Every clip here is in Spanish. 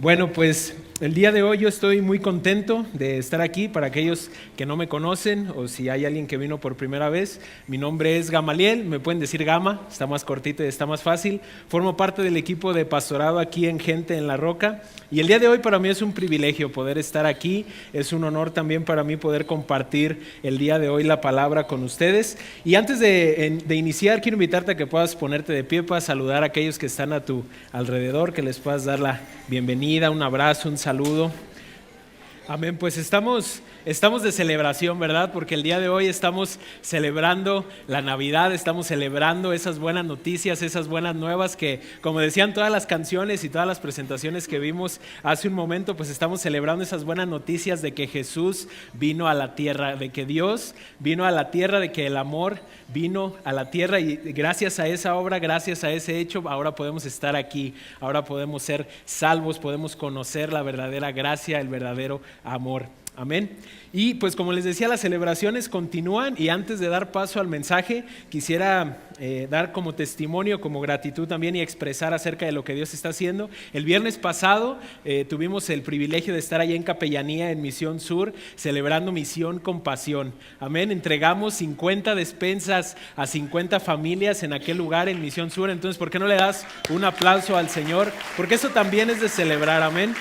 Bueno, pues el día de hoy yo estoy muy contento de estar aquí. Para aquellos que no me conocen o si hay alguien que vino por primera vez, mi nombre es Gamaliel, me pueden decir Gama, está más cortito y está más fácil. Formo parte del equipo de pastorado aquí en Gente en la Roca y el día de hoy para mí es un privilegio poder estar aquí, es un honor también para mí poder compartir el día de hoy la palabra con ustedes. Y antes de iniciar, quiero invitarte a que puedas ponerte de pie para saludar a aquellos que están a tu alrededor, que les puedas dar la bienvenida, un abrazo, un saludo. Amén, pues estamos de celebración, ¿verdad? Porque el día de hoy estamos celebrando la Navidad, estamos celebrando esas buenas noticias, esas buenas nuevas que, como decían todas las canciones y todas las presentaciones que vimos hace un momento, pues estamos celebrando esas buenas noticias de que Jesús vino a la tierra, de que Dios vino a la tierra, de que el amor vino a la tierra y gracias a esa obra, gracias a ese hecho, ahora podemos estar aquí, ahora podemos ser salvos, podemos conocer la verdadera gracia, el verdadero amor. Amén. Y pues como les decía, las celebraciones continúan y antes de dar paso al mensaje, quisiera dar como testimonio, como gratitud también y expresar acerca de lo que Dios está haciendo. El viernes pasado tuvimos el privilegio de estar allá en Capellanía, en Misión Sur, celebrando Misión con Pasión. Amén. Entregamos 50 despensas a 50 familias en aquel lugar en Misión Sur. Entonces, ¿por qué no le das un aplauso al Señor? Porque eso también es de celebrar. Amén.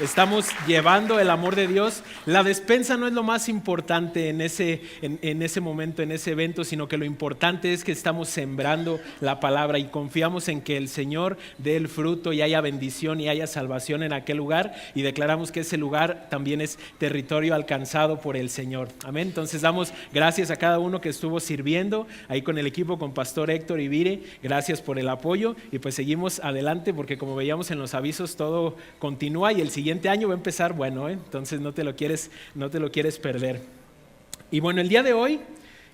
Estamos llevando el amor de Dios. La despensa no es lo más importante en ese momento, en ese evento, sino que lo importante es que estamos sembrando la palabra y confiamos en que el Señor dé el fruto y haya bendición y haya salvación en aquel lugar, y declaramos que ese lugar también es territorio alcanzado por el Señor. Amén. Entonces damos gracias a cada uno que estuvo sirviendo ahí con el equipo, con Pastor Héctor y Vire. Gracias por el apoyo y pues seguimos adelante porque como veíamos en los avisos todo continúa y el siguiente año va a empezar bueno, entonces no te lo quieres perder. Y bueno, el día de hoy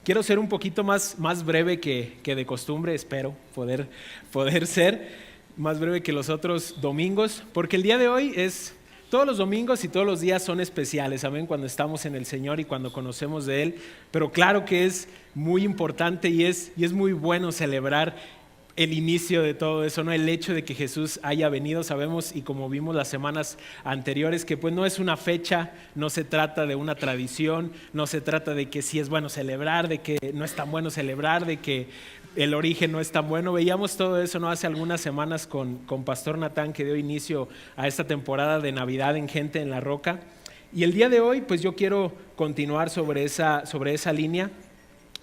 quiero ser un poquito más breve que de costumbre, espero poder ser más breve que los otros domingos, porque el día de hoy todos los domingos y todos los días son especiales, amén, cuando estamos en el Señor y cuando conocemos de Él, pero claro que es muy importante y es muy bueno celebrar el inicio de todo eso, ¿no? El hecho de que Jesús haya venido, sabemos y como vimos las semanas anteriores, que pues no es una fecha, no se trata de una tradición, no se trata de que sí es bueno celebrar, de que no es tan bueno celebrar, de que el origen no es tan bueno. Veíamos todo eso, ¿no? Hace algunas semanas con Pastor Natán, que dio inicio a esta temporada de Navidad en Gente en la Roca. Y el día de hoy pues yo quiero continuar sobre esa línea,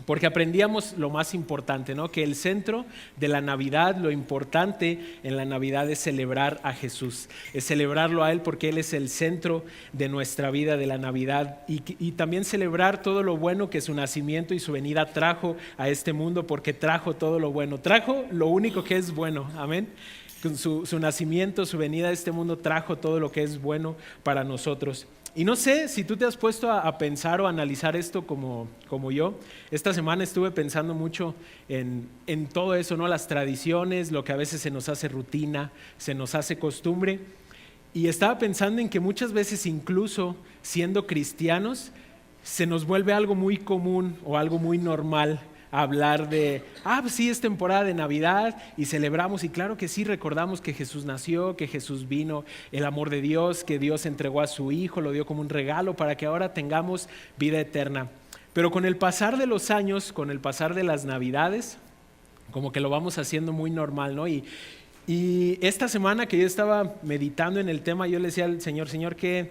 porque aprendíamos lo más importante, ¿no? Que el centro de la Navidad, lo importante en la Navidad es celebrar a Jesús, es celebrarlo a Él porque Él es el centro de nuestra vida de la Navidad y también celebrar todo lo bueno que su nacimiento y su venida trajo a este mundo, porque trajo todo lo bueno, trajo lo único que es bueno, amén. Con su nacimiento, su venida a este mundo trajo todo lo que es bueno para nosotros. Y no sé si tú te has puesto a pensar o a analizar esto como yo. Esta semana estuve pensando mucho en todo eso, ¿no? Las tradiciones, lo que a veces se nos hace rutina, se nos hace costumbre. Y estaba pensando en que muchas veces, incluso siendo cristianos, se nos vuelve algo muy común o algo muy normal hablar de, pues sí, es temporada de Navidad y celebramos, y claro que sí, recordamos que Jesús nació, que Jesús vino, el amor de Dios, que Dios entregó a su Hijo, lo dio como un regalo para que ahora tengamos vida eterna. Pero con el pasar de los años, con el pasar de las Navidades, como que lo vamos haciendo muy normal, ¿no? Y esta semana que yo estaba meditando en el tema, yo le decía al Señor, ¿qué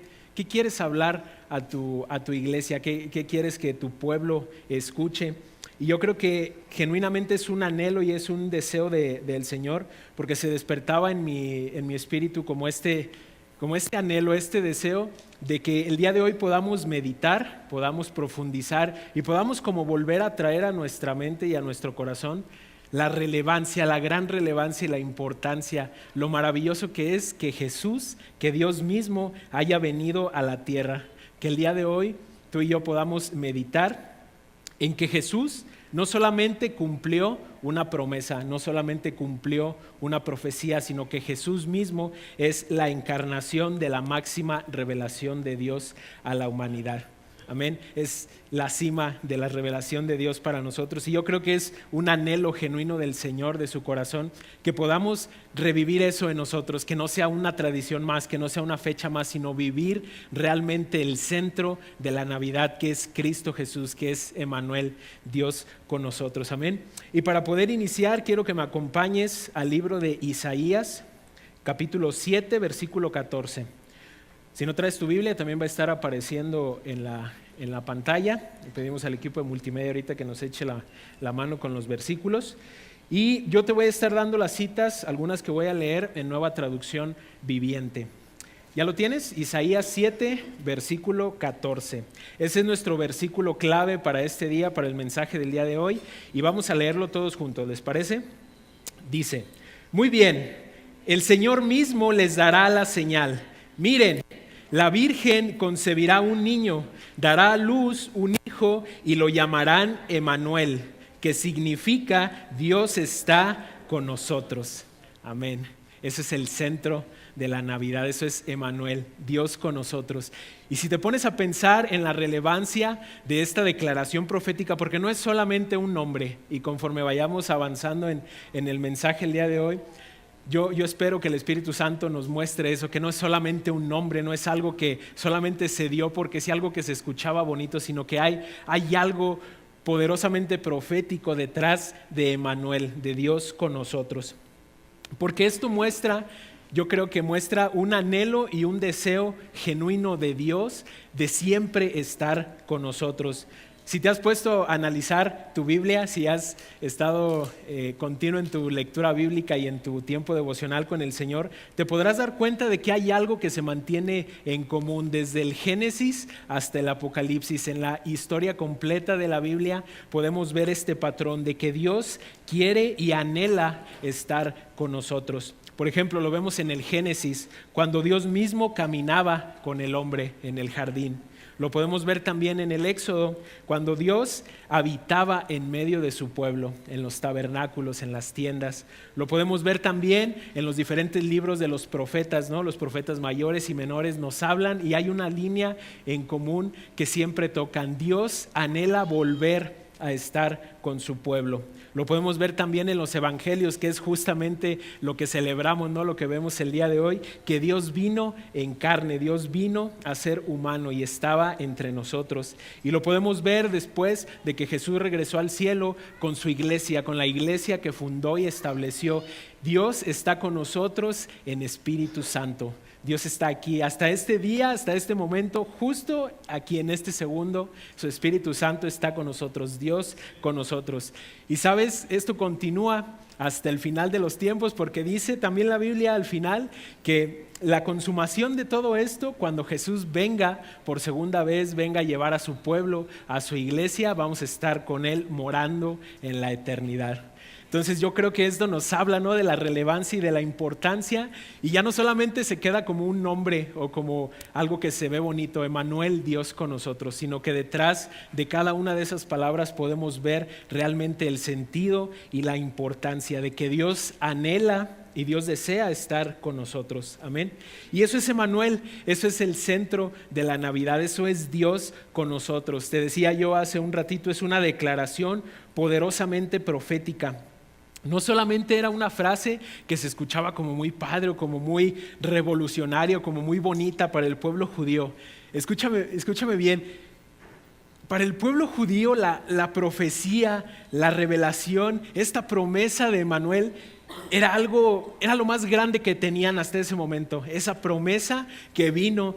quieres hablar a tu iglesia? ¿Qué quieres que tu pueblo escuche? Y yo creo que genuinamente es un anhelo y es un deseo del Señor, porque se despertaba en mi espíritu como este anhelo, este deseo de que el día de hoy podamos meditar, podamos profundizar y podamos como volver a traer a nuestra mente y a nuestro corazón la relevancia, la gran relevancia y la importancia, lo maravilloso que es que Jesús, que Dios mismo haya venido a la tierra, que el día de hoy tú y yo podamos meditar en que Jesús no solamente cumplió una promesa, no solamente cumplió una profecía, sino que Jesús mismo es la encarnación de la máxima revelación de Dios a la humanidad. Amén. Es la cima de la revelación de Dios para nosotros. Y yo creo que es un anhelo genuino del Señor, de su corazón, que podamos revivir eso en nosotros, que no sea una tradición más, que no sea una fecha más, sino vivir realmente el centro de la Navidad, que es Cristo Jesús, que es Emmanuel, Dios con nosotros. Amén. Y para poder iniciar, quiero que me acompañes al libro de Isaías, capítulo 7, versículo 14. Si no traes tu Biblia, también va a estar apareciendo en la pantalla. Le pedimos al equipo de multimedia ahorita que nos eche la mano con los versículos. Y yo te voy a estar dando las citas, algunas que voy a leer en Nueva Traducción Viviente. ¿Ya lo tienes? Isaías 7, versículo 14. Ese es nuestro versículo clave para este día, para el mensaje del día de hoy. Y vamos a leerlo todos juntos, ¿les parece? Dice: muy bien, el Señor mismo les dará la señal. Miren, la Virgen concebirá un niño, dará a luz un hijo y lo llamarán Emmanuel, que significa Dios está con nosotros. Amén. Ese es el centro de la Navidad, eso es Emmanuel, Dios con nosotros. Y si te pones a pensar en la relevancia de esta declaración profética, porque no es solamente un nombre, y conforme vayamos avanzando en el mensaje el día de hoy, yo espero que el Espíritu Santo nos muestre eso, que no es solamente un nombre, no es algo que solamente se dio porque es algo que se escuchaba bonito, sino que hay algo poderosamente profético detrás de Emmanuel, de Dios con nosotros. Porque esto muestra, yo creo que muestra un anhelo y un deseo genuino de Dios de siempre estar con nosotros. Si te has puesto a analizar tu Biblia, si has estado continuo en tu lectura bíblica y en tu tiempo devocional con el Señor, te podrás dar cuenta de que hay algo que se mantiene en común desde el Génesis hasta el Apocalipsis. En la historia completa de la Biblia podemos ver este patrón de que Dios quiere y anhela estar con nosotros. Por ejemplo, lo vemos en el Génesis, cuando Dios mismo caminaba con el hombre en el jardín. Lo podemos ver también en el Éxodo, cuando Dios habitaba en medio de su pueblo, en los tabernáculos, en las tiendas. Lo podemos ver también en los diferentes libros de los profetas, ¿no? Los profetas mayores y menores nos hablan y hay una línea en común que siempre tocan. Dios anhela volver a estar con su pueblo. Lo podemos ver también en los evangelios, que es justamente lo que celebramos, ¿no? Lo que vemos el día de hoy, que Dios vino en carne, Dios vino a ser humano y estaba entre nosotros. Y lo podemos ver después de que Jesús regresó al cielo con su iglesia, con la iglesia que fundó y estableció. Dios está con nosotros en Espíritu Santo. Dios está aquí hasta este día, hasta este momento, justo aquí en este segundo, su Espíritu Santo está con nosotros, Dios con nosotros. Y sabes, esto continúa hasta el final de los tiempos, porque dice también la Biblia al final que la consumación de todo esto, cuando Jesús venga por segunda vez, venga a llevar a su pueblo, a su iglesia, vamos a estar con Él morando en la eternidad. Entonces yo creo que esto nos habla, ¿no?, de la relevancia y de la importancia, y ya no solamente se queda como un nombre o como algo que se ve bonito, Emmanuel, Dios con nosotros, sino que detrás de cada una de esas palabras podemos ver realmente el sentido y la importancia de que Dios anhela y Dios desea estar con nosotros. Amén. Y eso es Emmanuel, eso es el centro de la Navidad, eso es Dios con nosotros. Te decía yo hace un ratito, es una declaración poderosamente profética. No solamente era una frase que se escuchaba como muy padre o como muy revolucionario, como muy bonita para el pueblo judío. Escúchame bien. Para el pueblo judío la profecía, la revelación, esta promesa de Emmanuel era lo más grande que tenían hasta ese momento. Esa promesa que vino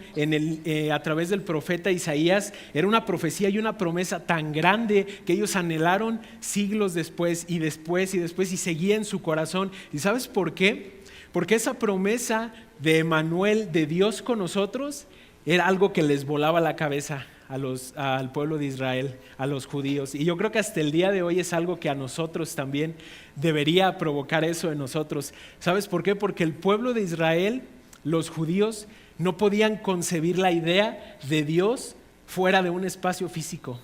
a través del profeta Isaías era una profecía y una promesa tan grande que ellos anhelaron siglos después y seguía en su corazón. ¿Y sabes por qué? Porque esa promesa de Emmanuel, de Dios con nosotros, era algo que les volaba la cabeza al pueblo de Israel, a los judíos. Y yo creo que hasta el día de hoy es algo que a nosotros también debería provocar eso en nosotros. ¿Sabes por qué? Porque el pueblo de Israel, los judíos, no podían concebir la idea de Dios fuera de un espacio físico.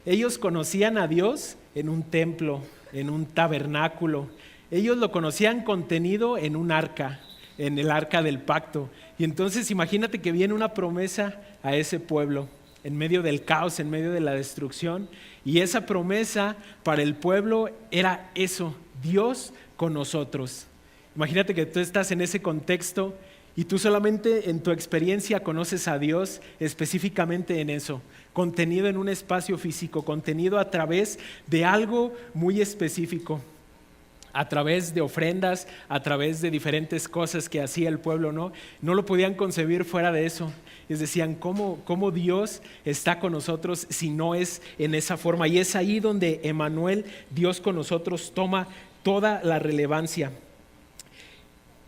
Ellos conocían a Dios en un templo, en un tabernáculo. Ellos lo conocían contenido en un arca, en el arca del pacto. Y entonces imagínate que viene una promesa a ese pueblo. en medio del caos, en medio de la destrucción. Y esa promesa para el pueblo era eso, Dios con nosotros. Imagínate que tú estás en ese contexto y tú solamente en tu experiencia conoces a Dios específicamente en eso, contenido en un espacio físico, contenido a través de algo muy específico, a través de ofrendas, a través de diferentes cosas que hacía el pueblo, ¿no? No lo podían concebir fuera de eso. Les decían, ¿cómo Dios está con nosotros si no es en esa forma? Y es ahí donde Emmanuel, Dios con nosotros, toma toda la relevancia.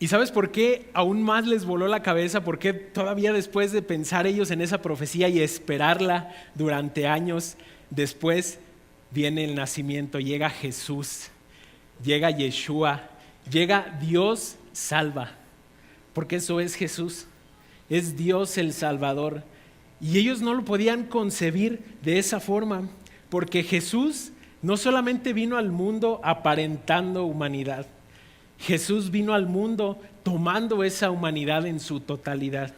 ¿Y sabes por qué aún más les voló la cabeza? Porque todavía después de pensar ellos en esa profecía y esperarla durante años, después viene el nacimiento, llega Jesús, llega Yeshua, llega Dios salva, porque eso es Jesús, es Dios el Salvador. Y ellos no lo podían concebir de esa forma, porque Jesús no solamente vino al mundo aparentando humanidad, Jesús vino al mundo tomando esa humanidad en su totalidad,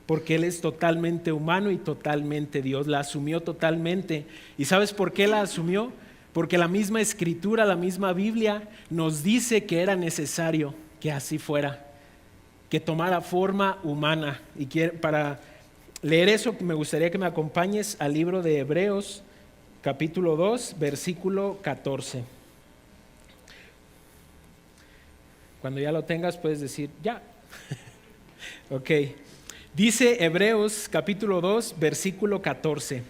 porque Él es totalmente humano y totalmente Dios, la asumió totalmente. ¿Y sabes por qué la asumió? Porque la misma Escritura, la misma Biblia nos dice que era necesario que así fuera, que tomara forma humana. Y para leer eso me gustaría que me acompañes al libro de Hebreos, capítulo 2, versículo 14. Cuando ya lo tengas puedes decir, ya. Ok. Dice Hebreos capítulo 2, versículo 14.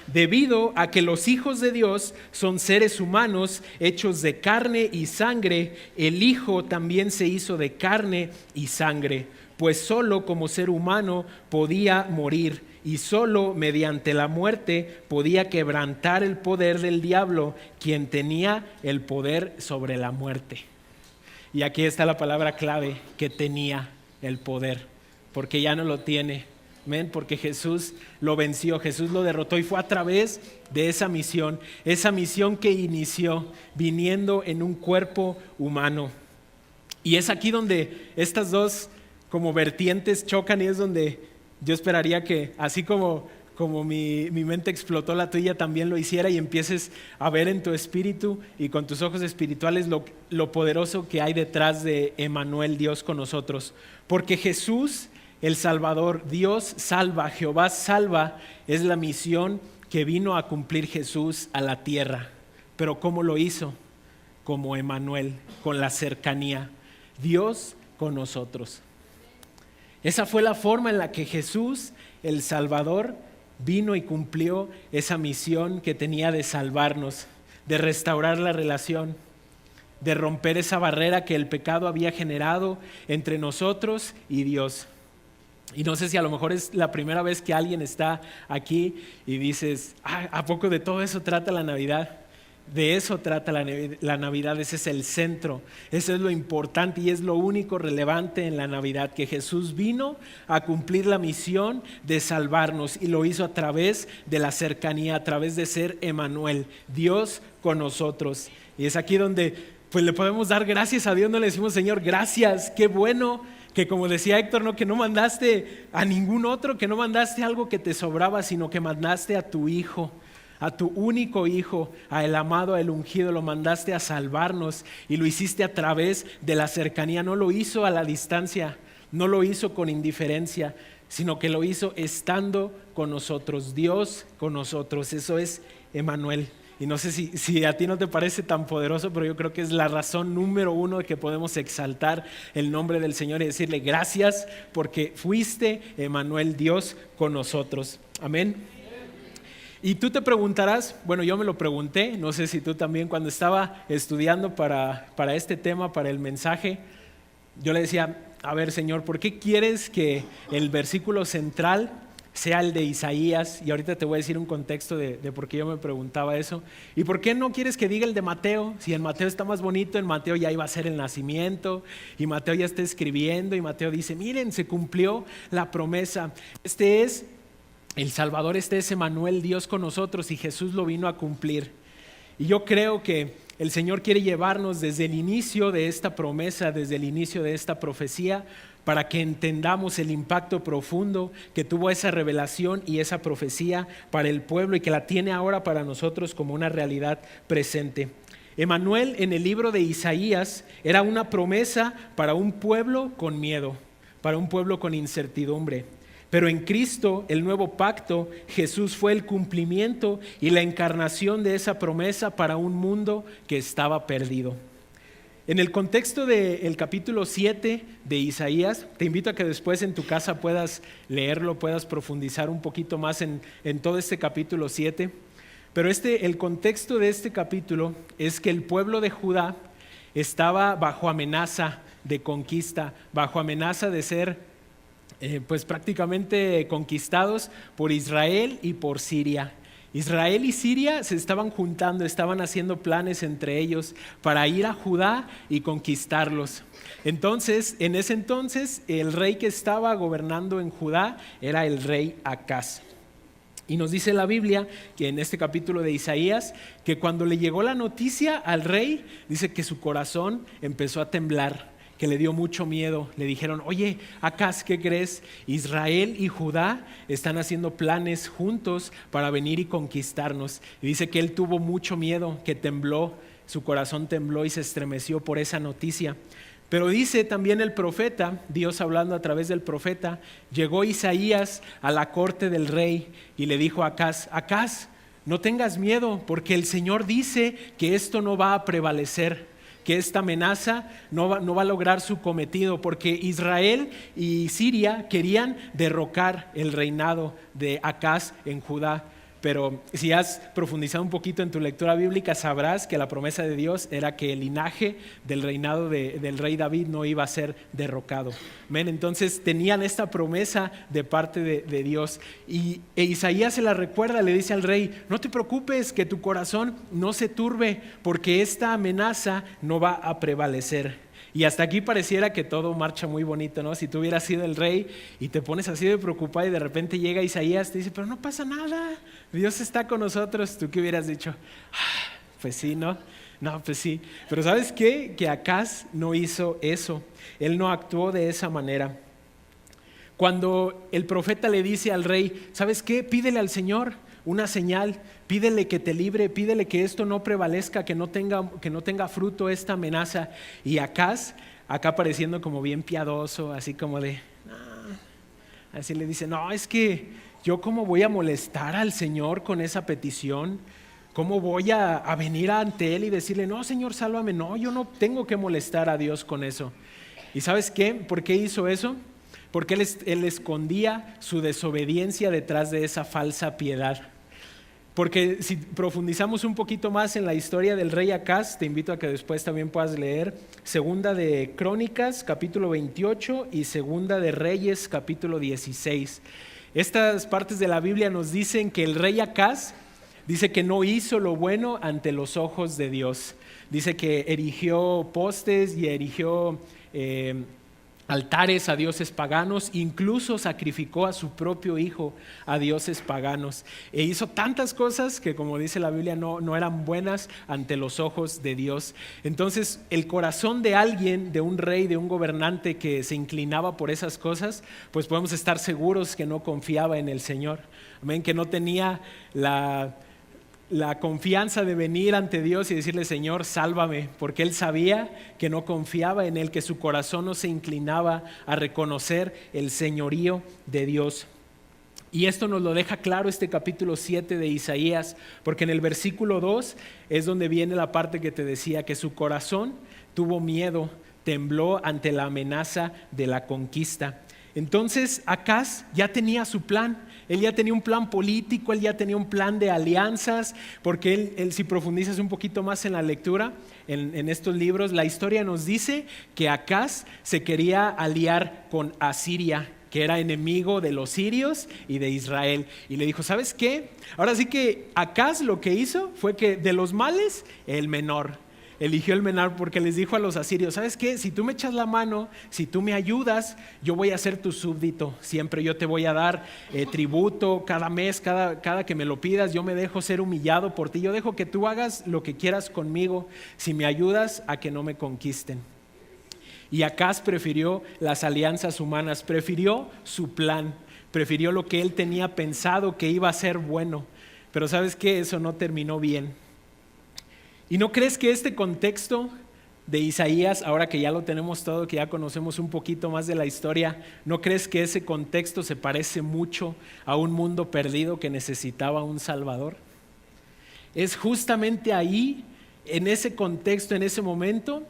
Debido a que los hijos de Dios son seres humanos hechos de carne y sangre, el Hijo también se hizo de carne y sangre, pues solo como ser humano podía morir y solo mediante la muerte podía quebrantar el poder del diablo, quien tenía el poder sobre la muerte. Y aquí está la palabra clave, que tenía el poder, porque ya no lo tiene. ¿Ven? Porque Jesús lo venció, Jesús lo derrotó y fue a través de esa misión que inició viniendo en un cuerpo humano. Y es aquí donde estas dos como vertientes chocan y es donde yo esperaría que así como mi mente explotó, la tuya también lo hiciera y empieces a ver en tu espíritu y con tus ojos espirituales lo poderoso que hay detrás de Emmanuel, Dios con nosotros. Porque Jesús, el Salvador, Dios salva, Jehová salva, es la misión que vino a cumplir Jesús a la tierra. Pero ¿cómo lo hizo? Como Emmanuel, con la cercanía, Dios con nosotros. Esa fue la forma en la que Jesús, el Salvador, vino y cumplió esa misión que tenía de salvarnos, de restaurar la relación, de romper esa barrera que el pecado había generado entre nosotros y Dios. Y no sé si a lo mejor es la primera vez que alguien está aquí y dices, ¿a poco de todo eso trata la Navidad? De eso trata la Navidad, ese es el centro, eso es lo importante y es lo único relevante en la Navidad, que Jesús vino a cumplir la misión de salvarnos y lo hizo a través de la cercanía, a través de ser Emmanuel, Dios con nosotros. Y es aquí donde pues le podemos dar gracias a Dios, no le decimos Señor, gracias, qué bueno que como decía Héctor, ¿no? Que no mandaste a ningún otro, que no mandaste algo que te sobraba, sino que mandaste a tu Hijo, a tu único Hijo, a el amado, a el ungido, lo mandaste a salvarnos y lo hiciste a través de la cercanía. No lo hizo a la distancia, no lo hizo con indiferencia, sino que lo hizo estando con nosotros, Dios con nosotros. Eso es Emmanuel. Y no sé si a ti no te parece tan poderoso, pero yo creo que es la razón número uno de que podemos exaltar el nombre del Señor y decirle gracias porque fuiste Emmanuel, Dios con nosotros. Amén. Y tú te preguntarás, bueno, yo me lo pregunté, no sé si tú también, cuando estaba estudiando para este tema, para el mensaje, yo le decía, a ver Señor, ¿por qué quieres que el versículo central sea el de Isaías? Y ahorita te voy a decir un contexto de por qué yo me preguntaba eso. ¿Y por qué no quieres que diga el de Mateo? Si en Mateo está más bonito, en Mateo ya iba a ser el nacimiento, y Mateo ya está escribiendo, y Mateo dice, miren, se cumplió la promesa. Este es el Salvador, este es Emmanuel, Dios con nosotros, y Jesús lo vino a cumplir. Y yo creo que el Señor quiere llevarnos desde el inicio de esta promesa, desde el inicio de esta profecía, para que entendamos el impacto profundo que tuvo esa revelación y esa profecía para el pueblo y que la tiene ahora para nosotros como una realidad presente. Emanuel en el libro de Isaías era una promesa para un pueblo con miedo, para un pueblo con incertidumbre. Pero en Cristo, el nuevo pacto, Jesús fue el cumplimiento y la encarnación de esa promesa para un mundo que estaba perdido. En el contexto del capítulo 7 de Isaías, te invito a que después en tu casa puedas leerlo, puedas profundizar un poquito más en todo este capítulo 7. Pero el contexto de este capítulo es que el pueblo de Judá estaba bajo amenaza de conquista, bajo amenaza de ser pues prácticamente conquistados por Israel y por Siria. Israel y Siria se estaban juntando, estaban haciendo planes entre ellos para ir a Judá y conquistarlos. Entonces, en ese entonces, el rey que estaba gobernando en Judá era el rey Acaz. Y nos dice la Biblia, que en este capítulo de Isaías, que cuando le llegó la noticia al rey, dice que su corazón empezó a temblar, que le dio mucho miedo. Le dijeron, oye, Acaz, ¿qué crees? Israel y Judá están haciendo planes juntos para venir y conquistarnos. Y dice que él tuvo mucho miedo, que tembló, su corazón tembló y se estremeció por esa noticia. Pero dice también el profeta, Dios hablando a través del profeta, llegó Isaías a la corte del rey y le dijo a Acaz, Acaz, no tengas miedo, porque el Señor dice que esto no va a prevalecer, que esta amenaza no va a lograr su cometido, porque Israel y Siria querían derrocar el reinado de Acaz en Judá. Pero si has profundizado un poquito en tu lectura bíblica, sabrás que la promesa de Dios era que el linaje del reinado del rey David no iba a ser derrocado. ¿Ven? Entonces tenían esta promesa de parte de Dios. E Isaías se la recuerda, le dice al rey, no te preocupes, que tu corazón no se turbe, porque esta amenaza no va a prevalecer. Y hasta aquí pareciera que todo marcha muy bonito, ¿no? Si tú hubieras sido el rey y te pones así de preocupado y de repente llega Isaías y te dice, pero no pasa nada, Dios está con nosotros. ¿Tú qué hubieras dicho? Pues sí, ¿no? No, pues sí. Pero ¿sabes qué? Que Acaz no hizo eso. Él no actuó de esa manera. Cuando el profeta le dice al rey, ¿sabes qué? Pídele al Señor una señal, pídele que te libre, pídele que esto no prevalezca, que no tenga fruto esta amenaza. Y Acaz, acá pareciendo como bien piadoso, así como de, así le dice, no, es que yo cómo voy a molestar al Señor con esa petición, cómo voy a venir ante Él y decirle, no, Señor, sálvame. No, yo no tengo que molestar a Dios con eso. ¿Y sabes qué? ¿Por qué hizo eso? Porque él escondía su desobediencia detrás de esa falsa piedad. Porque si profundizamos un poquito más en la historia del rey Acaz, te invito a que después también puedas leer Segunda de Crónicas, capítulo 28 y Segunda de Reyes, capítulo 16. Estas partes de la Biblia nos dicen que el rey Acaz dice que no hizo lo bueno ante los ojos de Dios. Dice que erigió postes y erigió altares a dioses paganos, incluso sacrificó a su propio hijo a dioses paganos. E hizo tantas cosas que, como dice la Biblia, no eran buenas ante los ojos de Dios. Entonces, el corazón de alguien, de un rey, de un gobernante que se inclinaba por esas cosas, pues podemos estar seguros que no confiaba en el Señor. Amén, que no tenía la confianza de venir ante Dios y decirle, Señor, sálvame, porque él sabía que no confiaba en él, que su corazón no se inclinaba a reconocer el señorío de Dios. Y esto nos lo deja claro este capítulo 7 de Isaías, porque en el versículo 2 es donde viene la parte que te decía, que su corazón tuvo miedo, tembló ante la amenaza de la conquista. Entonces Acaz ya tenía su plan. Él ya tenía un plan político, él ya tenía un plan de alianzas, porque él si profundizas un poquito más en la lectura, en estos libros, la historia nos dice que Acaz se quería aliar con Asiria, que era enemigo de los sirios y de Israel. Y le dijo, ¿sabes qué? Ahora sí que Acaz lo que hizo fue que de los males, el menor. Eligió el menor porque les dijo a los asirios, ¿sabes qué? Si tú me echas la mano, si tú me ayudas, yo voy a ser tu súbdito. Siempre yo te voy a dar tributo cada mes, cada que me lo pidas. Yo me dejo ser humillado por ti. Yo dejo que tú hagas lo que quieras conmigo si me ayudas a que no me conquisten. Y Acaz prefirió las alianzas humanas, prefirió su plan, prefirió lo que él tenía pensado que iba a ser bueno. Pero ¿sabes qué? Eso no terminó bien. ¿Y no crees que este contexto de Isaías, ahora que ya lo tenemos todo, que ya conocemos un poquito más de la historia, ¿no crees que ese contexto se parece mucho a un mundo perdido que necesitaba un Salvador? Es justamente ahí, en ese contexto, en ese momento,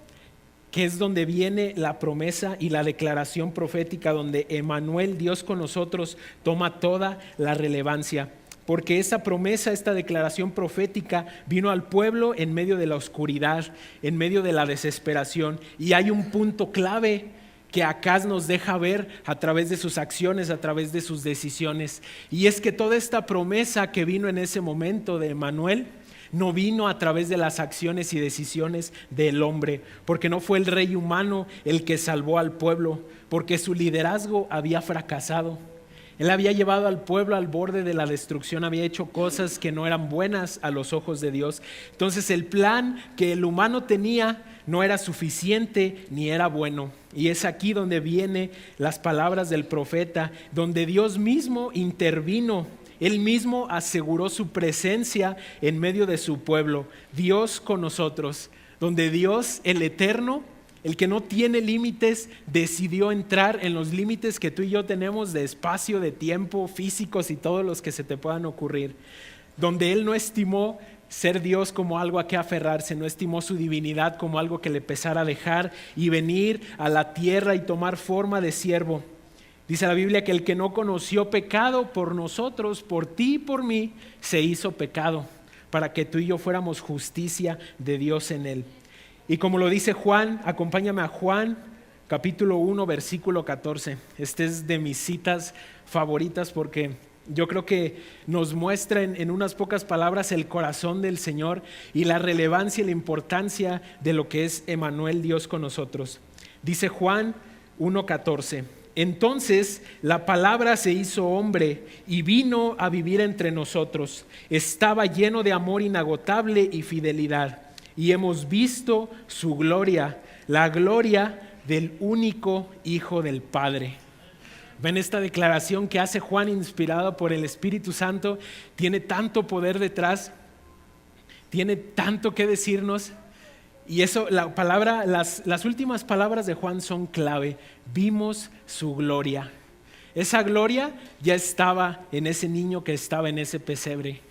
que es donde viene la promesa y la declaración profética, donde Emmanuel, Dios con nosotros, toma toda la relevancia. Porque esa promesa, esta declaración profética vino al pueblo en medio de la oscuridad, en medio de la desesperación. Y hay un punto clave que Acaz nos deja ver a través de sus acciones, a través de sus decisiones. Y es que toda esta promesa que vino en ese momento de Emmanuel no vino a través de las acciones y decisiones del hombre, porque no fue el rey humano el que salvó al pueblo, porque su liderazgo había fracasado. Él había llevado al pueblo al borde de la destrucción, había hecho cosas que no eran buenas a los ojos de Dios. Entonces el plan que el humano tenía no era suficiente ni era bueno. Y es aquí donde vienen las palabras del profeta, donde Dios mismo intervino. Él mismo aseguró su presencia en medio de su pueblo. Dios con nosotros, donde Dios, el eterno, el que no tiene límites, decidió entrar en los límites que tú y yo tenemos de espacio, de tiempo, físicos y todos los que se te puedan ocurrir. Donde Él no estimó ser Dios como algo a que aferrarse, no estimó su divinidad como algo que le pesara dejar y venir a la tierra y tomar forma de siervo. Dice la Biblia que el que no conoció pecado por nosotros, por ti y por mí, se hizo pecado, para que tú y yo fuéramos justicia de Dios en Él. Y como lo dice Juan, acompáñame a Juan, capítulo 1, versículo 14. Este es de mis citas favoritas porque yo creo que nos muestra en unas pocas palabras el corazón del Señor y la relevancia y la importancia de lo que es Emmanuel, Dios con nosotros. Dice Juan 1:14. Entonces la palabra se hizo hombre y vino a vivir entre nosotros. Estaba lleno de amor inagotable y fidelidad. Y hemos visto su gloria, la gloria del único Hijo del Padre. Ven, esta declaración que hace Juan, inspirada por el Espíritu Santo, tiene tanto poder detrás, tiene tanto que decirnos. Y eso, la palabra, las últimas palabras de Juan son clave. Vimos su gloria. Esa gloria ya estaba en ese niño que estaba en ese pesebre.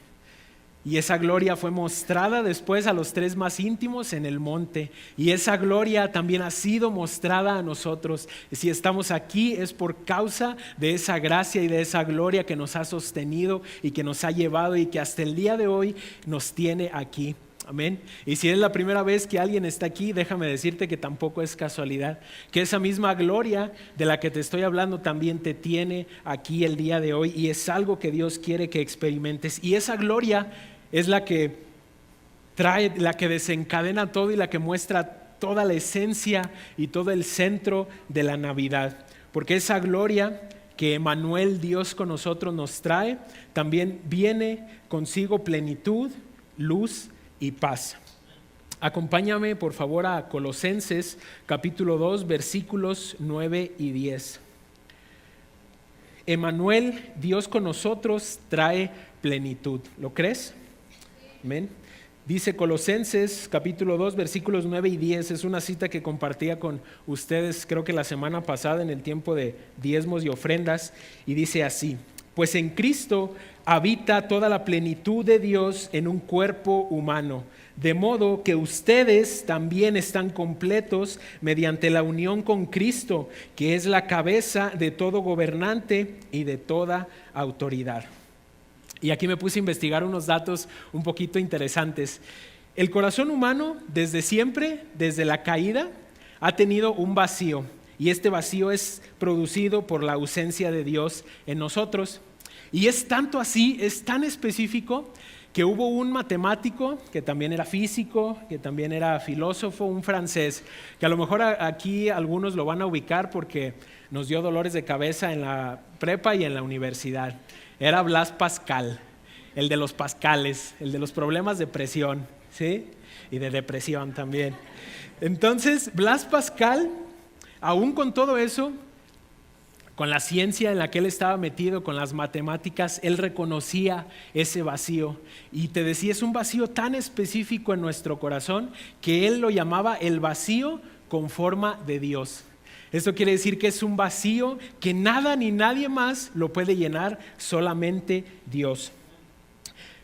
Y esa gloria fue mostrada después a los 3 más íntimos en el monte. Y esa gloria también ha sido mostrada a nosotros. Si estamos aquí es por causa de esa gracia y de esa gloria que nos ha sostenido y que nos ha llevado y que hasta el día de hoy nos tiene aquí. Amén. Y si es la primera vez que alguien está aquí, déjame decirte que tampoco es casualidad, que esa misma gloria de la que te estoy hablando también te tiene aquí el día de hoy y es algo que Dios quiere que experimentes. Y esa gloria es la que trae, la que desencadena todo y la que muestra toda la esencia y todo el centro de la Navidad. Porque esa gloria que Emmanuel, Dios con nosotros, nos trae, también viene consigo plenitud, luz y paz. Acompáñame por favor a Colosenses capítulo 2 versículos 9 y 10. Emmanuel, Dios con nosotros, trae plenitud. ¿Lo crees? Amén. Dice Colosenses capítulo 2 versículos 9 y 10. Es una cita que compartía con ustedes creo que la semana pasada en el tiempo de diezmos y ofrendas. Y dice así: pues en Cristo habita toda la plenitud de Dios en un cuerpo humano, de modo que ustedes también están completos mediante la unión con Cristo, que es la cabeza de todo gobernante y de toda autoridad. Y aquí me puse a investigar unos datos un poquito interesantes. El corazón humano desde siempre, desde la caída, ha tenido un vacío. Y este vacío es producido por la ausencia de Dios en nosotros. Y es tanto así, es tan específico, que hubo un matemático que también era físico, que también era filósofo, un francés, que a lo mejor aquí algunos lo van a ubicar porque nos dio dolores de cabeza en la prepa y en la universidad. Era Blaise Pascal, el de los pascales, el de los problemas de presión, ¿sí? Y de depresión también. Entonces, Blaise Pascal aún con todo eso, con la ciencia en la que él estaba metido, con las matemáticas, él reconocía ese vacío. Y te decía, es un vacío tan específico en nuestro corazón que él lo llamaba el vacío con forma de Dios. Esto quiere decir que es un vacío que nada ni nadie más lo puede llenar, solamente Dios.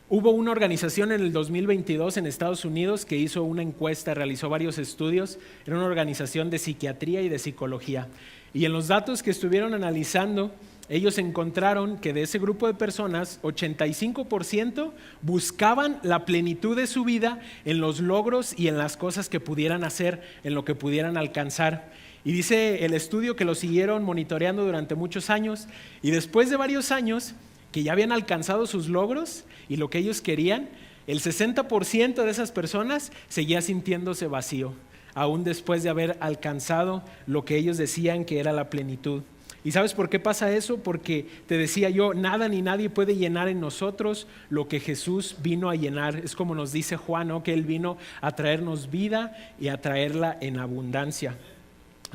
Hubo una organización en el 2022 en Estados Unidos que hizo una encuesta, realizó varios estudios. Era una organización de psiquiatría y de psicología. Y en los datos que estuvieron analizando, ellos encontraron que de ese grupo de personas, 85% buscaban la plenitud de su vida en los logros y en las cosas que pudieran hacer, en lo que pudieran alcanzar. Y dice el estudio que lo siguieron monitoreando durante muchos años, y después de varios años que ya habían alcanzado sus logros y lo que ellos querían, el 60% de esas personas seguía sintiéndose vacío, aún después de haber alcanzado lo que ellos decían que era la plenitud. ¿Y sabes por qué pasa eso? Porque te decía yo, nada ni nadie puede llenar en nosotros lo que Jesús vino a llenar. Es como nos dice Juan, ¿no? Que Él vino a traernos vida y a traerla en abundancia.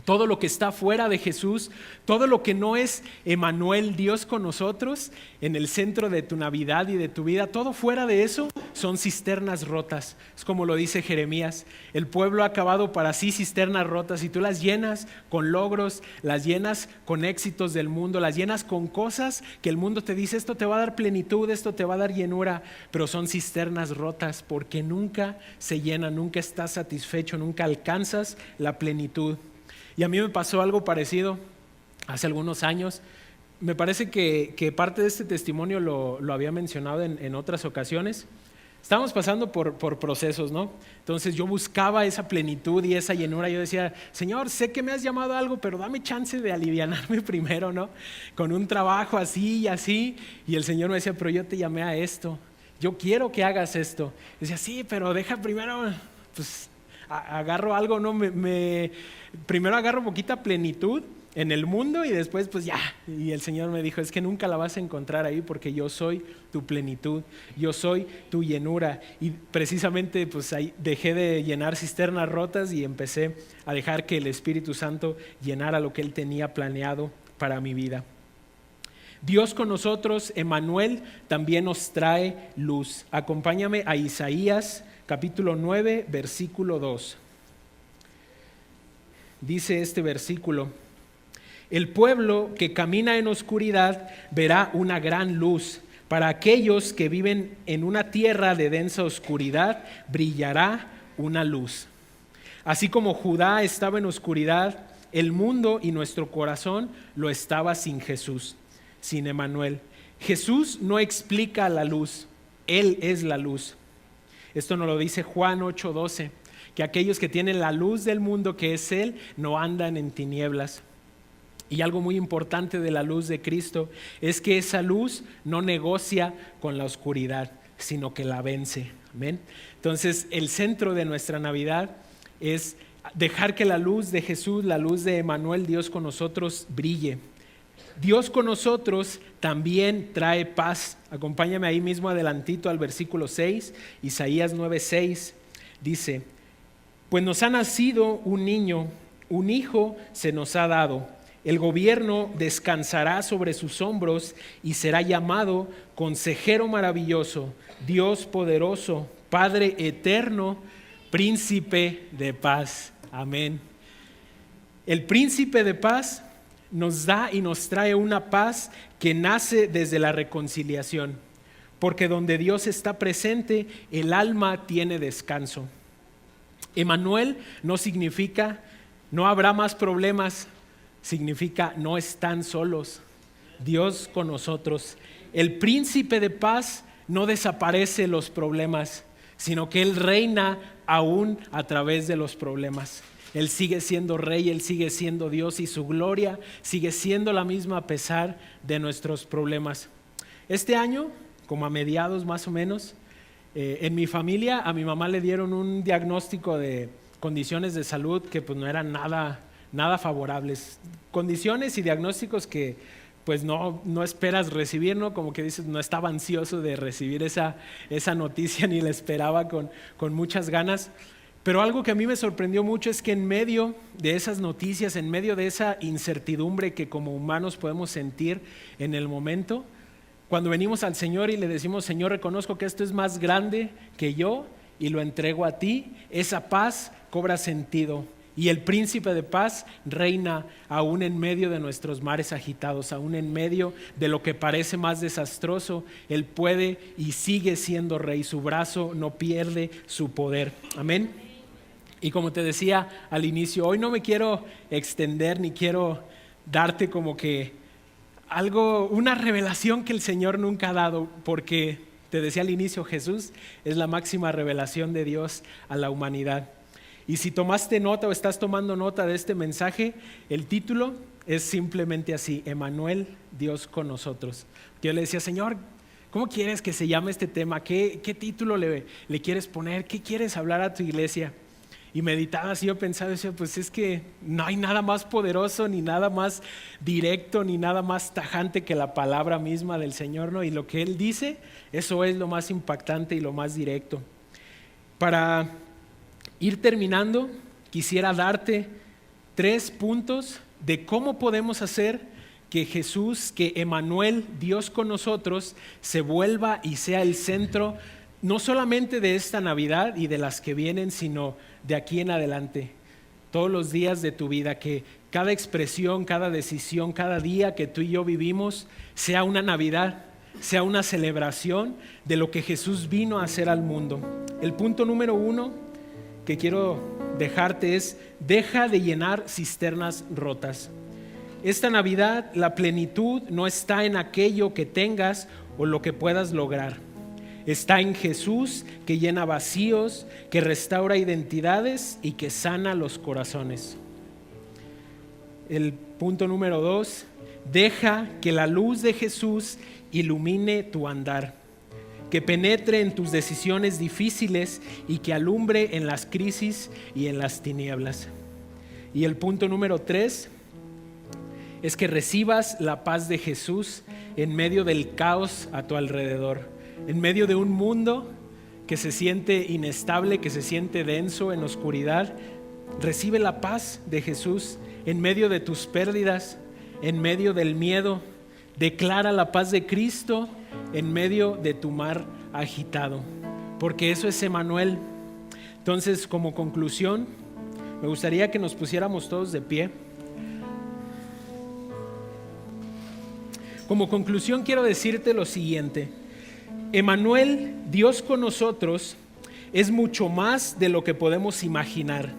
Todo lo que está fuera de Jesús, todo lo que no es Emmanuel, Dios con nosotros, en el centro de tu Navidad y de tu vida, todo fuera de eso son cisternas rotas. Es como lo dice Jeremías, el pueblo ha acabado para sí cisternas rotas, y tú las llenas con logros, las llenas con éxitos del mundo, las llenas con cosas que el mundo te dice, esto te va a dar plenitud, esto te va a dar llenura, pero son cisternas rotas porque nunca se llenan, nunca estás satisfecho, nunca alcanzas la plenitud. Y a mí me pasó algo parecido hace algunos años. Me parece que parte de este testimonio lo había mencionado en otras ocasiones. Estábamos pasando por procesos, ¿no? Entonces yo buscaba esa plenitud y esa llenura. Yo decía, Señor, sé que me has llamado a algo, pero dame chance de alivianarme primero, ¿no? Con un trabajo así y así. Y el Señor me decía, pero yo te llamé a esto. Yo quiero que hagas esto. Y decía, sí, pero deja primero, pues agarro algo, ¿no? Primero agarro poquita plenitud en el mundo y después pues ya. Y el Señor me dijo, es que nunca la vas a encontrar ahí porque yo soy tu plenitud, yo soy tu llenura. Y precisamente pues ahí dejé de llenar cisternas rotas y empecé a dejar que el Espíritu Santo llenara lo que Él tenía planeado para mi vida. Dios con nosotros, Emmanuel, también nos trae luz. Acompáñame a Isaías capítulo 9, versículo 2. Dice este versículo, el pueblo que camina en oscuridad verá una gran luz. Para aquellos que viven en una tierra de densa oscuridad, brillará una luz. Así como Judá estaba en oscuridad, el mundo y nuestro corazón lo estaba sin Jesús, sin Emmanuel. Jesús no explica la luz, Él es la luz. Esto nos lo dice Juan 8:12, que aquellos que tienen la luz del mundo, que es Él, no andan en tinieblas. Y algo muy importante de la luz de Cristo es que esa luz no negocia con la oscuridad, sino que la vence. ¿Amén? Entonces, el centro de nuestra Navidad es dejar que la luz de Jesús, la luz de Emmanuel, Dios con nosotros, brille. Dios con nosotros también trae paz. Acompáñame ahí mismo adelantito al versículo 6, Isaías 9:6, dice, pues nos ha nacido un niño, un hijo se nos ha dado. El gobierno descansará sobre sus hombros y será llamado Consejero Maravilloso, Dios Poderoso, Padre Eterno, Príncipe de Paz. Amén. El Príncipe de Paz nos da y nos trae una paz que nace desde la reconciliación, porque donde Dios está presente, el alma tiene descanso. Emmanuel no significa no habrá más problemas, significa no están solos, Dios con nosotros. El príncipe de paz no desaparece los problemas, sino que Él reina aún a través de los problemas. Él sigue siendo rey, Él sigue siendo Dios y su gloria sigue siendo la misma a pesar de nuestros problemas. Este año, como a mediados más o menos, en mi familia a mi mamá le dieron un diagnóstico de condiciones de salud que pues no eran nada favorables. Condiciones y diagnósticos que pues no esperas recibir, ¿no? Como que dices, no estaba ansioso de recibir esa noticia ni la esperaba con muchas ganas. Pero algo que a mí me sorprendió mucho es que en medio de esas noticias, en medio de esa incertidumbre que como humanos podemos sentir en el momento, cuando venimos al Señor y le decimos, Señor, reconozco que esto es más grande que yo y lo entrego a ti, esa paz cobra sentido. Y el príncipe de paz reina aún en medio de nuestros mares agitados, aún en medio de lo que parece más desastroso. Él puede y sigue siendo rey, su brazo no pierde su poder. Amén. Y como te decía al inicio, hoy no me quiero extender ni quiero darte como que algo, una revelación que el Señor nunca ha dado, porque te decía al inicio, Jesús es la máxima revelación de Dios a la humanidad. Y si tomaste nota o estás tomando nota de este mensaje, el título es simplemente así: Emmanuel, Dios con nosotros. Yo le decía, Señor, ¿cómo quieres que se llame este tema? ¿Qué título le quieres poner? ¿Qué quieres hablar a tu iglesia? Y meditaba así, yo pensaba, decía, pues es que no hay nada más poderoso, ni nada más directo, ni nada más tajante que la palabra misma del Señor, ¿no? Y lo que Él dice, eso es lo más impactante y lo más directo. Para ir terminando, quisiera darte 3 puntos de cómo podemos hacer que Jesús, que Emmanuel, Dios con nosotros, se vuelva y sea el centro no solamente de esta Navidad y de las que vienen, sino de aquí en adelante, todos los días de tu vida, que cada expresión, cada decisión, cada día que tú y yo vivimos sea una Navidad, sea una celebración de lo que Jesús vino a hacer al mundo. El punto número 1 que quiero dejarte es: deja de llenar cisternas rotas. Esta Navidad la plenitud no está en aquello que tengas o lo que puedas lograr. Está en Jesús, que llena vacíos, que restaura identidades y que sana los corazones. El punto número 2, deja que la luz de Jesús ilumine tu andar, que penetre en tus decisiones difíciles y que alumbre en las crisis y en las tinieblas. Y el punto número 3 es que recibas la paz de Jesús en medio del caos a tu alrededor. En medio de un mundo que se siente inestable, que se siente denso en oscuridad, recibe la paz de Jesús en medio de tus pérdidas, en medio del miedo. Declara la paz de Cristo en medio de tu mar agitado, porque eso es Emmanuel. Entonces, como conclusión, me gustaría que nos pusiéramos todos de pie. Como conclusión quiero decirte lo siguiente: Emmanuel, Dios con nosotros, es mucho más de lo que podemos imaginar,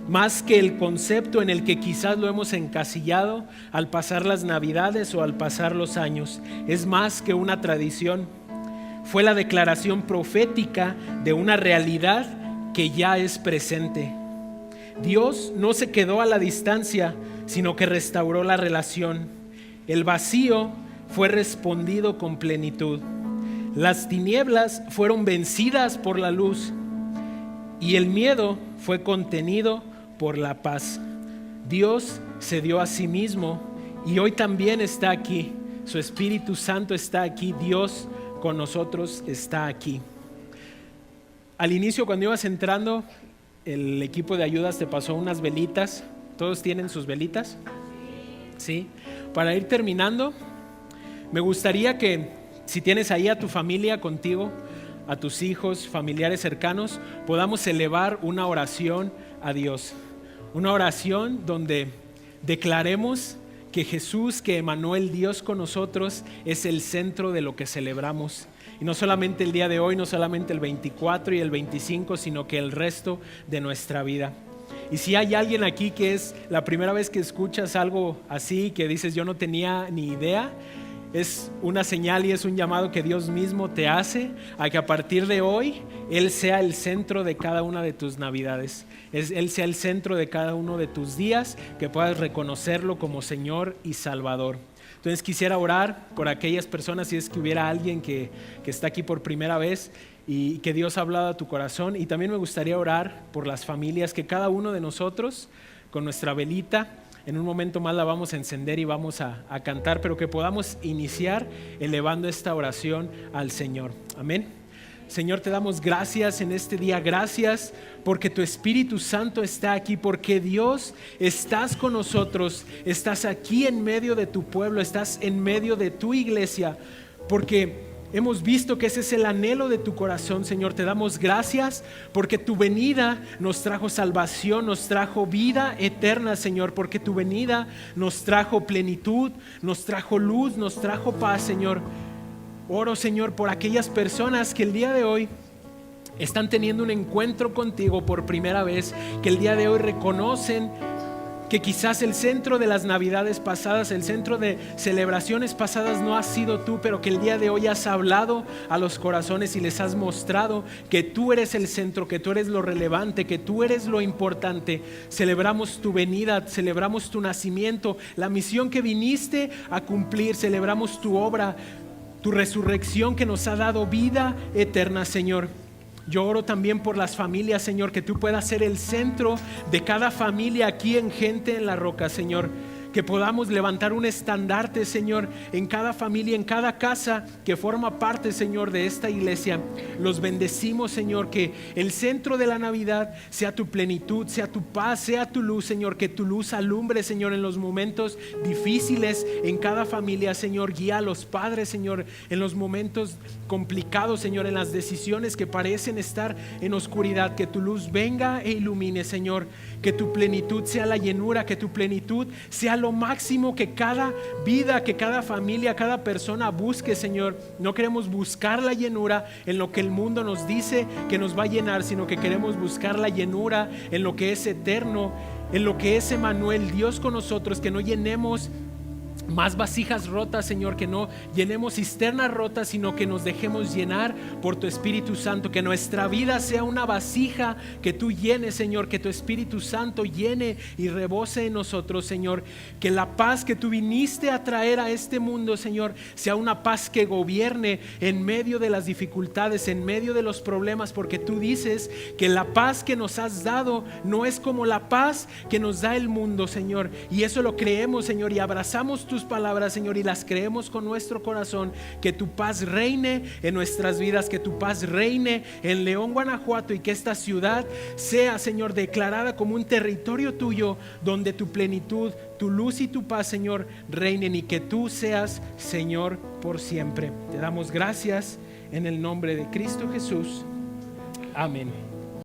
más que el concepto en el que quizás lo hemos encasillado al pasar las Navidades o al pasar los años. Es más que una tradición. Fue la declaración profética de una realidad que ya es presente. Dios no se quedó a la distancia, sino que restauró la relación. El vacío fue respondido con plenitud. Las tinieblas fueron vencidas por la luz y el miedo fue contenido por la paz. Dios se dio a sí mismo y hoy también está aquí. Su Espíritu Santo está aquí. Dios con nosotros está aquí. Al inicio, cuando ibas entrando, el equipo de ayudas te pasó unas velitas. ¿Todos tienen sus velitas? Sí. Para ir terminando, me gustaría que, si tienes ahí a tu familia contigo, a tus hijos, familiares cercanos, podamos elevar una oración a Dios. Una oración donde declaremos que Jesús, que Emmanuel, Dios con nosotros, es el centro de lo que celebramos. Y no solamente el día de hoy, no solamente el 24 y el 25, sino que el resto de nuestra vida. Y si hay alguien aquí que es la primera vez que escuchas algo así, que dices yo no tenía ni idea, es una señal y es un llamado que Dios mismo te hace a que a partir de hoy Él sea el centro de cada una de tus Navidades. Él sea el centro de cada uno de tus días, que puedas reconocerlo como Señor y Salvador. Entonces quisiera orar por aquellas personas, si es que hubiera alguien que está aquí por primera vez y que Dios ha hablado a tu corazón. Y también me gustaría orar por las familias, que cada uno de nosotros con nuestra velita, en un momento más la vamos a encender y vamos a cantar, pero que podamos iniciar elevando esta oración al Señor. Amén. Señor, te damos gracias en este día. Gracias porque tu Espíritu Santo está aquí, porque Dios, estás con nosotros, estás aquí en medio de tu pueblo, estás en medio de tu iglesia, porque hemos visto que ese es el anhelo de tu corazón. Señor, te damos gracias porque tu venida nos trajo salvación, nos trajo vida eterna, Señor, porque tu venida nos trajo plenitud, nos trajo luz, nos trajo paz, Señor. Oro, Señor, por aquellas personas que el día de hoy están teniendo un encuentro contigo por primera vez, que el día de hoy reconocen que quizás el centro de las navidades pasadas, el centro de celebraciones pasadas no has sido tú, pero que el día de hoy has hablado a los corazones y les has mostrado que tú eres el centro, que tú eres lo relevante, que tú eres lo importante. Celebramos tu venida, celebramos tu nacimiento, la misión que viniste a cumplir, celebramos tu obra, tu resurrección que nos ha dado vida eterna, Señor. Yo oro también por las familias, Señor, que tú puedas ser el centro de cada familia aquí en Gente en la Roca, Señor. Que podamos levantar un estandarte, Señor, en cada familia, en cada casa que forma parte, Señor, de esta iglesia. Los bendecimos, Señor, que el centro de la Navidad sea tu plenitud, sea tu paz, sea tu luz, Señor. Que tu luz alumbre, Señor, en los momentos difíciles en cada familia, Señor. Guía a los padres, Señor, en los momentos complicados, Señor, en las decisiones que parecen estar en oscuridad. Que tu luz venga e ilumine, Señor. Que tu plenitud sea la llenura, que tu plenitud sea lo máximo que cada vida, que cada familia, cada persona busque, Señor. No queremos buscar la llenura en lo que el mundo nos dice que nos va a llenar, sino que queremos buscar la llenura en lo que es eterno, en lo que es Emmanuel, Dios con nosotros. Que no llenemos más vasijas rotas, Señor, que no llenemos cisternas rotas, sino que nos dejemos llenar por tu Espíritu Santo. Que nuestra vida sea una vasija que tú llenes, Señor. Que tu Espíritu Santo llene y rebose en nosotros, Señor. Que la paz que tú viniste a traer a este mundo, Señor, sea una paz que gobierne en medio de las dificultades, en medio de los problemas, porque tú dices que la paz que nos has dado no es como la paz que nos da el mundo, Señor. Y eso lo creemos, Señor, y abrazamos tus palabras, Señor, y las creemos con nuestro corazón. Que tu paz reine en nuestras vidas, que tu paz reine en León, Guanajuato, y que esta ciudad sea, Señor, declarada como un territorio tuyo, donde tu plenitud, tu luz y tu paz, Señor, reinen, y que tú seas, Señor, por siempre. Te damos gracias en el nombre de Cristo Jesús. Amén.